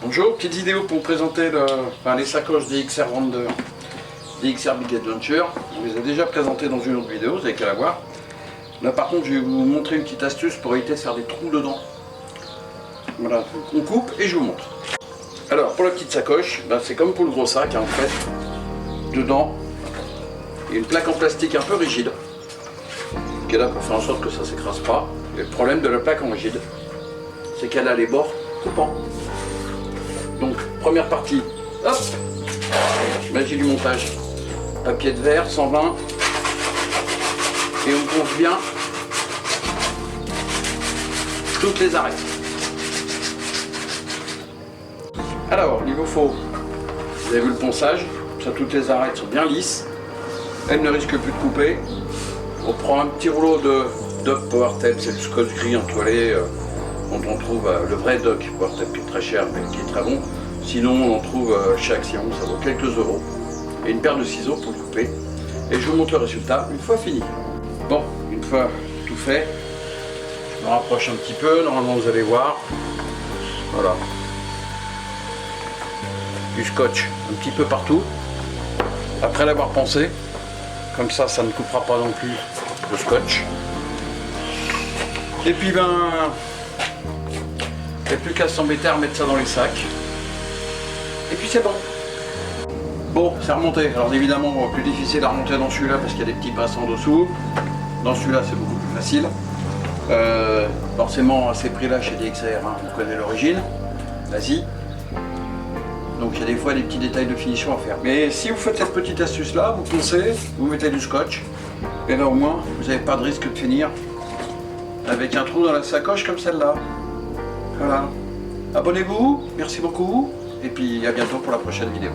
Bonjour, petite vidéo pour vous présenter les sacoches DXR Wonder, DXR Big Adventure. On les a déjà présentées dans une autre vidéo, vous n'avez qu'à la voir. Là par contre je vais vous montrer une petite astuce pour éviter de faire des trous dedans. Voilà, on coupe et je vous montre. Alors pour la petite sacoche, c'est comme pour le gros sac en fait. Dedans, il y a une plaque en plastique un peu rigide qui est là pour faire en sorte que ça ne s'écrase pas. Et le problème de la plaque en rigide, c'est qu'elle a les bords coupants. Donc première partie, hop, magie du montage, papier de verre 120 et on gonfle bien toutes les arêtes. Alors il vous faut, vous avez vu le ponçage, ça toutes les arêtes sont bien lisses, elles ne risquent plus de couper. On prend un petit rouleau de Doc PowerTape, c'est le scotch gris entoilé dont on trouve le vrai Doc PowerTape qui est très cher mais qui est très bon. Sinon on en trouve chez Action, ça vaut quelques euros. Et une paire de ciseaux pour le couper. Et je vous montre le résultat une fois fini. Bon, une fois tout fait, je me rapproche un petit peu, normalement vous allez voir. Voilà. Du scotch un petit peu partout. Après l'avoir poncé, comme ça ne coupera pas non plus le scotch. Et puis il n'y a plus qu'à s'embêter à remettre ça dans les sacs. Et puis c'est bon. Bon, c'est remonté. Alors évidemment, plus difficile à remonter dans celui-là parce qu'il y a des petits pinces en dessous. Dans celui-là, c'est beaucoup plus facile. Forcément, à ces prix-là, chez DXR, on connaît l'origine, l'Asie. Donc il y a des fois des petits détails de finition à faire. Mais si vous faites cette petite astuce-là, vous poncez, vous mettez du scotch, et là au moins, vous n'avez pas de risque de finir avec un trou dans la sacoche comme celle-là. Voilà. Abonnez-vous, merci beaucoup, et puis à bientôt pour la prochaine vidéo.